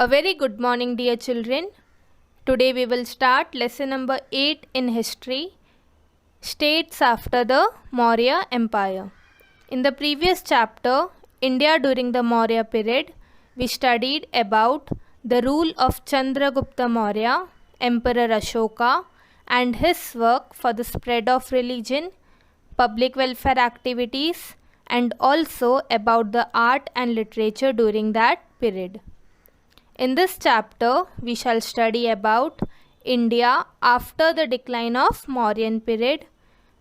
A very good morning, dear children. Today we will start lesson number 8 in history, states after the Maurya Empire. In the previous chapter, India during the Maurya period, we studied about the rule of Chandragupta Maurya, Emperor Ashoka, and his work for the spread of religion, public welfare activities, and also about the art and literature during that period. In this chapter, we shall study about India after the decline of Mauryan period,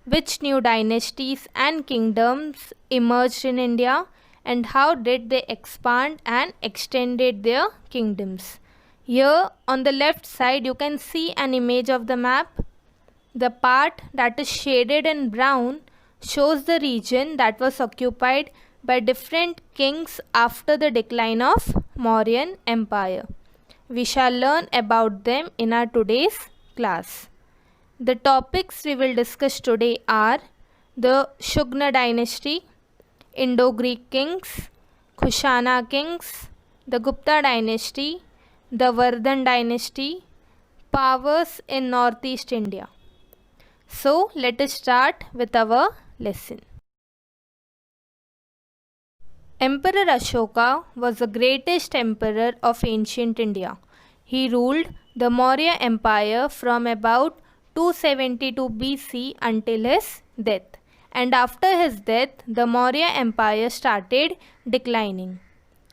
which new dynasties and kingdoms emerged in India, and how did they expand and extended their kingdoms. Here on the left side, you can see an image of the map. The part that is shaded in brown shows the region that was occupied by different kings after the decline of Mauryan Empire. We shall learn about them in our today's class. The topics we will discuss today are the Shugna dynasty, Indo-Greek kings, Kushana kings, the Gupta dynasty, the Vardhan dynasty, powers in northeast India. So let us start with our lesson. Emperor Ashoka was the greatest emperor of ancient India. He ruled the Maurya Empire from about 272 BC until his death. And after his death, the Maurya Empire started declining.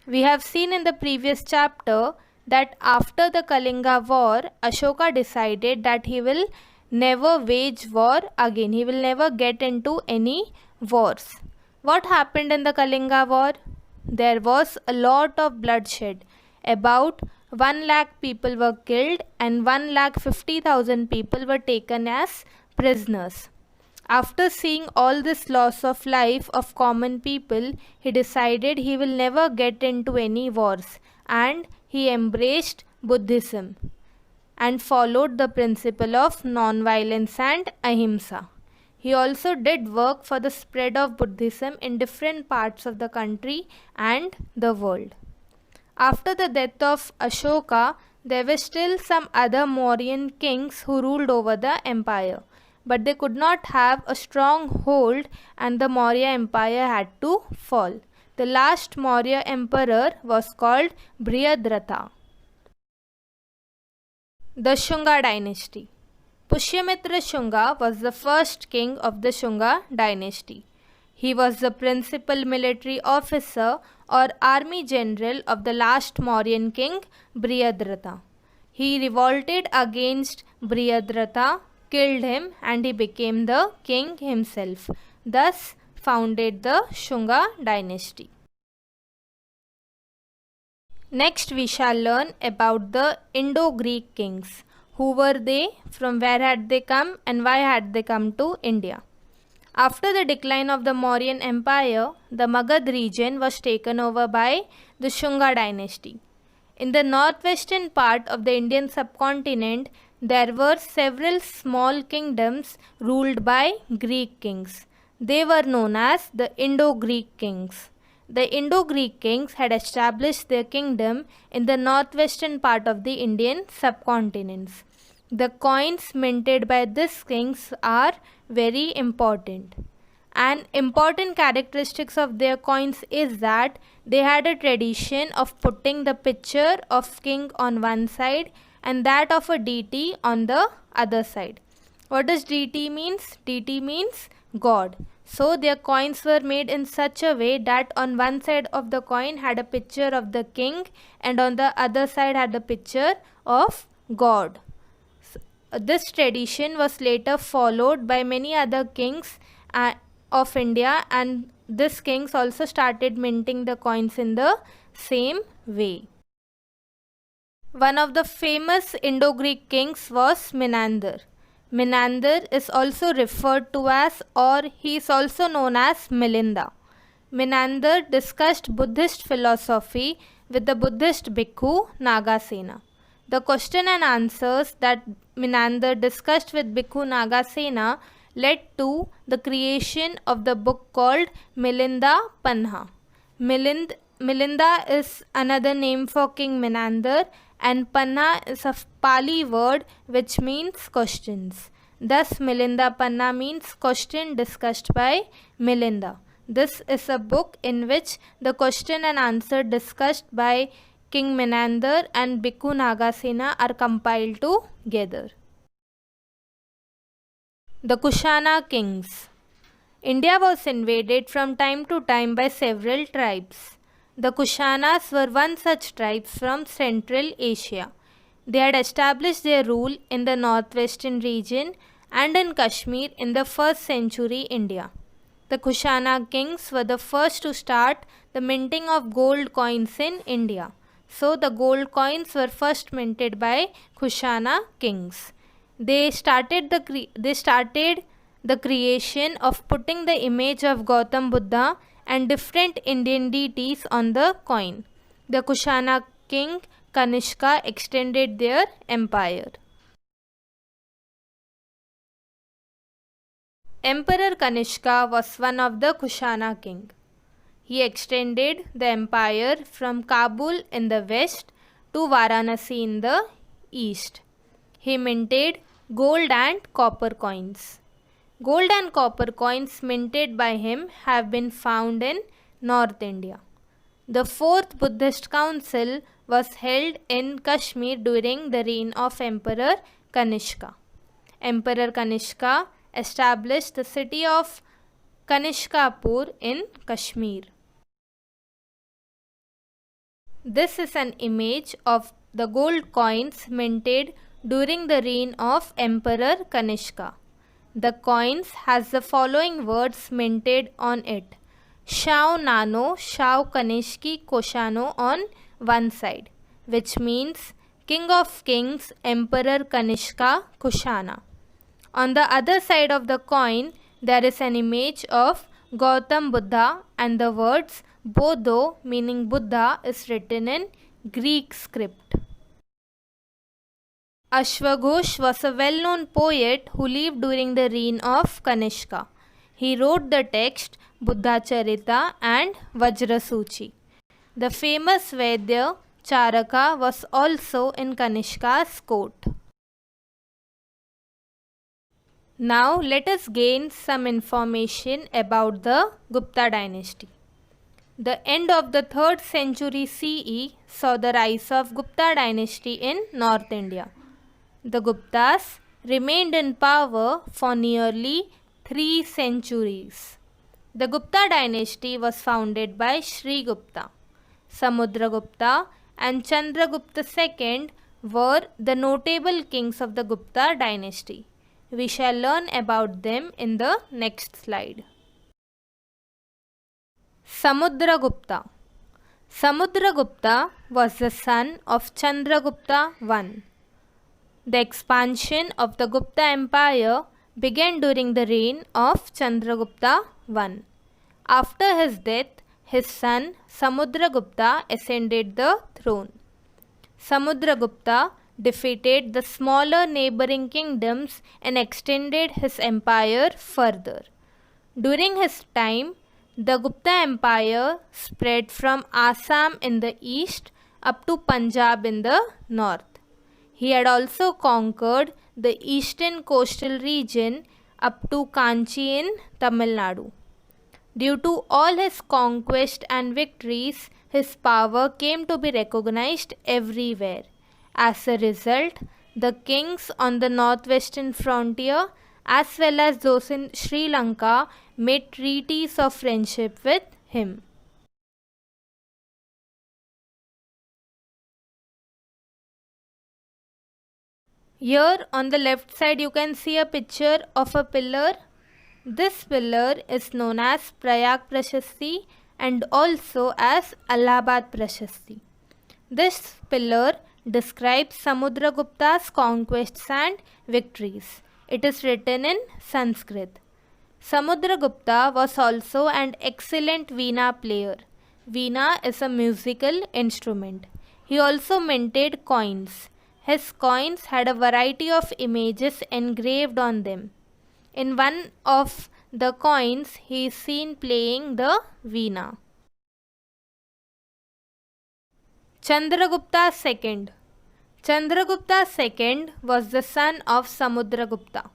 We have seen in the previous chapter that after the Kalinga war, Ashoka decided that he will never wage war again. He will never get into any wars. What happened in the Kalinga war? There was a lot of bloodshed. About 1 lakh people were killed and 1,50,000 people were taken as prisoners. After seeing all this loss of life of common people, he decided he will never get into any wars, and he embraced Buddhism and followed the principle of non-violence and ahimsa. He also did work for the spread of Buddhism in different parts of the country and the world. After the death of Ashoka, there were still some other Mauryan kings who ruled over the empire, but they could not have a strong hold and the Maurya Empire had to fall. The last Maurya emperor was called Brihadratha. The Shunga dynasty. Pushyamitra Shunga was the first king of the Shunga dynasty. He was the principal military officer or army general of the last Mauryan king Brihadratha. He revolted against Brihadratha, killed him, and he became the king himself, thus founded the Shunga dynasty. Next we shall learn about the Indo-Greek kings. Who were they, from where had they come, and why had they come to India? After the decline of the Mauryan Empire, the Magad region was taken over by the Shunga dynasty. In the northwestern part of the Indian subcontinent, there were several small kingdoms ruled by Greek kings. They were known as the Indo-Greek kings. The Indo-Greek kings had established their kingdom in the northwestern part of the Indian subcontinent. The coins minted by these kings are very important. An important characteristics of their coins is that they had a tradition of putting the picture of king on one side and that of a deity on the other side. What does deity means? Deity means God. So their coins were made in such a way that on one side of the coin had a picture of the king and on the other side had a picture of God. This tradition was later followed by many other kings of India, and these kings also started minting the coins in the same way. One of the famous Indo-Greek kings was Menander. Menander is also referred to as, or he is also known as, Milinda. Menander discussed Buddhist philosophy with the Buddhist bhikkhu Nagasena. The question and answers that Menander discussed with bhikkhu Nagasena led to the creation of the book called Milinda Panha. Milind Milinda is another name for King Menander, and Panna is a Pali word which means questions. Thus, Milinda Panna means question discussed by Milinda. This is a book in which the question and answer discussed by King Menander and Bhikkhu Nagasena are compiled together. The Kushana Kings. India was invaded from time to time by several tribes. The Kushanas were one such tribe from Central Asia. They had established their rule in the northwestern region and in Kashmir in the 1st century India. The Kushana kings were the first to start the minting of gold coins in India. So the gold coins were first minted by Kushana kings. They started the creation of putting the image of Gautam Buddha and different Indian deities on the coin. The Kushana king Kanishka extended their empire. Emperor Kanishka was one of the Kushana king. He extended the empire from Kabul in the west to Varanasi in the east. He minted gold and copper coins. Gold and copper coins minted by him have been found in North India. The 4th Buddhist Council was held in Kashmir during the reign of Emperor Kanishka. Emperor Kanishka established the city of Kanishkapur in Kashmir. This is an image of the gold coins minted during the reign of Emperor Kanishka. The coins has the following words minted on it. Shao Nano, Shao Kanishki Koshano on one side, which means King of Kings, Emperor Kanishka Kushana. On the other side of the coin, there is an image of Gautam Buddha and the words Bodho, meaning Buddha, is written in Greek script. Ashwaghosh was a well-known poet who lived during the reign of Kanishka. He wrote the text Buddha Charita and Vajrasuchi. The famous Vaidya Charaka was also in Kanishka's court. Now let us gain some information about the Gupta dynasty. The end of the 3rd century CE saw the rise of Gupta dynasty in North India. The Guptas remained in power for nearly 3 centuries. The Gupta dynasty was founded by Sri Gupta. Samudragupta and Chandragupta II were the notable kings of the Gupta dynasty. We shall learn about them in the next slide. Samudragupta. Samudragupta was the son of Chandragupta I. The expansion of the Gupta Empire began during the reign of Chandragupta I. After his death, his son Samudragupta ascended the throne. Samudragupta defeated the smaller neighboring kingdoms and extended his empire further. During his time, the Gupta Empire spread from Assam in the east up to Punjab in the north. He had also conquered the eastern coastal region up to Kanchi in Tamil Nadu. Due to all his conquests and victories, his power came to be recognized everywhere. As a result, the kings on the northwestern frontier as well as those in Sri Lanka made treaties of friendship with him. Here on the left side you can see a picture of a pillar. This pillar is known as Prayag Prashasti and also as Allahabad Prashasti. This pillar describes Samudragupta's conquests and victories. It is written in Sanskrit. Samudragupta was also an excellent veena player. Veena is a musical instrument. He also minted coins. His coins had a variety of images engraved on them. In one of the coins, he is seen playing the veena. Chandragupta II. Chandragupta II was the son of Samudragupta.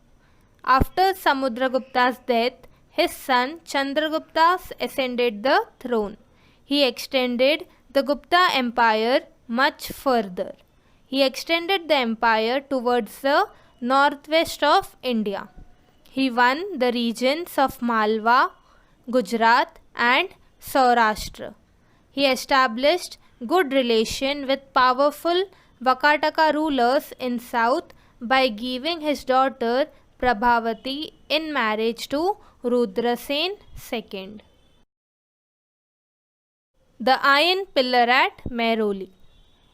After Samudragupta's death, his son Chandragupta ascended the throne. He extended the Gupta Empire much further. He extended the empire towards the northwest of India. He won the regions of Malwa, Gujarat and Saurashtra. He established good relation with powerful Vakataka rulers in south by giving his daughter Prabhavati in marriage to Rudrasen II. The Iron Pillar at Mehroli.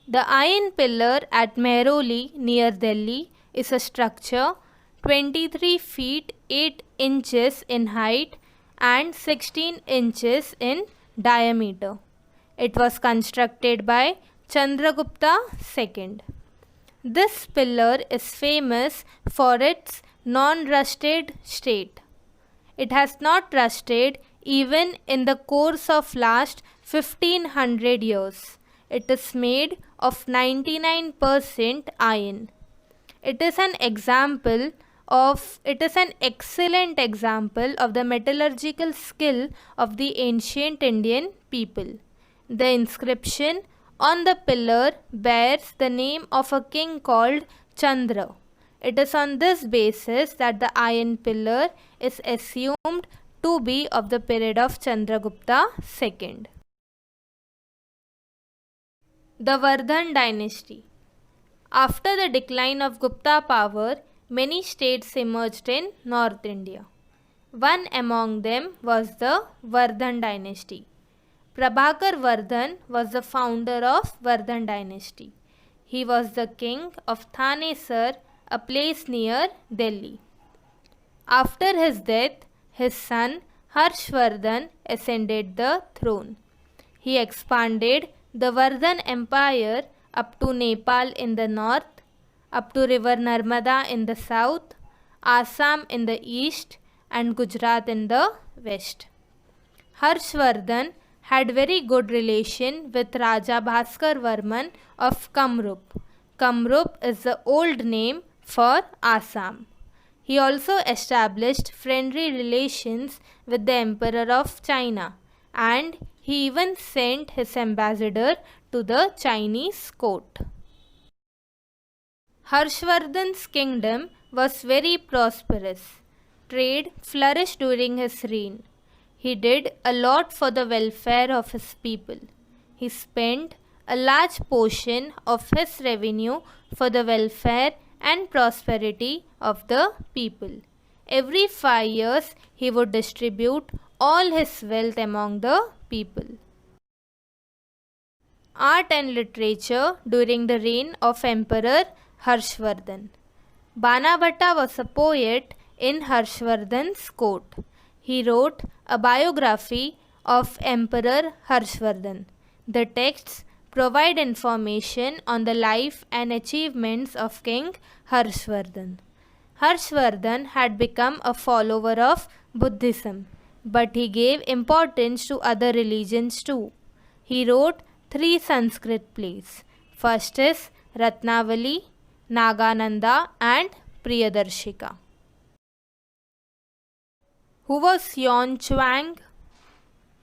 The Iron Pillar at Mehroli near Delhi is a structure 23 feet 8 inches in height and 16 inches in diameter. It was constructed by Chandragupta II. This pillar is famous for its non-rusted state. It has not rusted even in the course of last 1500 years. It is made of 99% iron. It is an excellent example of the metallurgical skill of the ancient Indian people. The inscription on the pillar bears the name of a king called Chandra. It is on this basis that the iron pillar is assumed to be of the period of Chandragupta II. The Vardhan dynasty. After the decline of Gupta power, many states emerged in North India. One among them was the Vardhan dynasty. Prabhakar Vardhan was the founder of Vardhan dynasty. He was the king of Thanesar, a place near Delhi. After his death, his son Harshvardhan ascended the throne. He expanded the Vardhan Empire up to Nepal in the north, up to river Narmada in the south, Assam in the east and Gujarat in the west. Harshvardhan had very good relation with Raja Bhaskar Varman of Kamrup. Kamrup is the old name for Assam. He also established friendly relations with the Emperor of China, and he even sent his ambassador to the Chinese court. Harshvardhan's kingdom was very prosperous. Trade flourished during his reign. He did a lot for the welfare of his people. He spent a large portion of his revenue for the welfare and prosperity of the people. Every 5 years, he would distribute all his wealth among the people. Art and literature during the reign of Emperor Harshvardhan. Banabhatta was a poet in Harshvardhan's court. He wrote a biography of Emperor Harshvardhan. The texts provide information on the life and achievements of King Harshvardhan. Harshvardhan had become a follower of Buddhism, but he gave importance to other religions too. He wrote 3 Sanskrit plays. First is Ratnavali, Nagananda and Priyadarshika. Who was Yuan Chuang?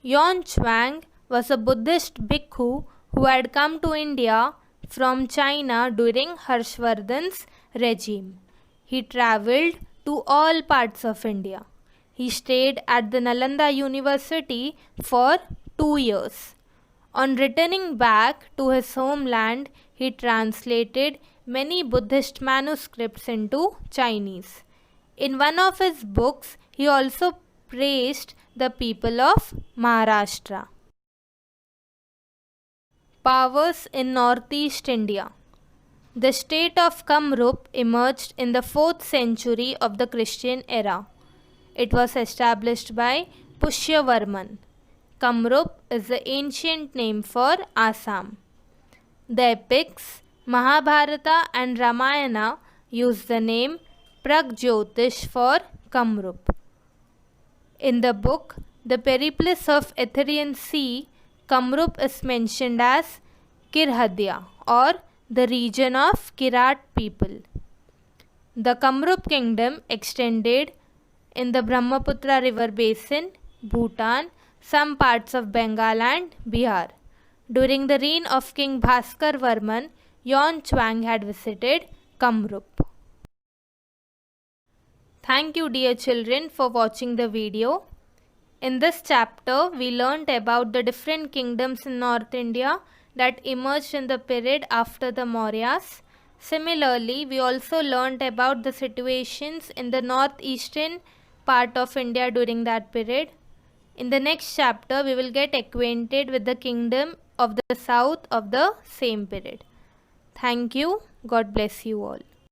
Yuan Chuang was a Buddhist bhikkhu who had come to India from China during Harshvardhan's regime. He travelled to all parts of India. He stayed at the Nalanda University for 2 years. On returning back to his homeland, he translated many Buddhist manuscripts into Chinese. In one of his books, he also praised the people of Maharashtra. Powers in Northeast India. The state of Kamrup emerged in the 4th century of the Christian era. It was established by Pushyavarman. Kamrup is the ancient name for Assam. The epics Mahabharata and Ramayana use the name Pragjyotish for Kamrup. In the book The Periplus of Aetherian Sea, Kamrup is mentioned as Kirhadia or the region of Kirat people. The Kamrup kingdom extended in the Brahmaputra river basin, Bhutan, some parts of Bengal and Bihar. During the reign of King Bhaskar Varman, Yon Chuang had visited Kamrup. Thank you dear children for watching the video. In this chapter, we learnt about the different kingdoms in North India that emerged in the period after the Mauryas. Similarly, we also learnt about the situations in the northeastern part of India during that period. In the next chapter, we will get acquainted with the kingdom of the south of the same period. Thank you. God bless you all.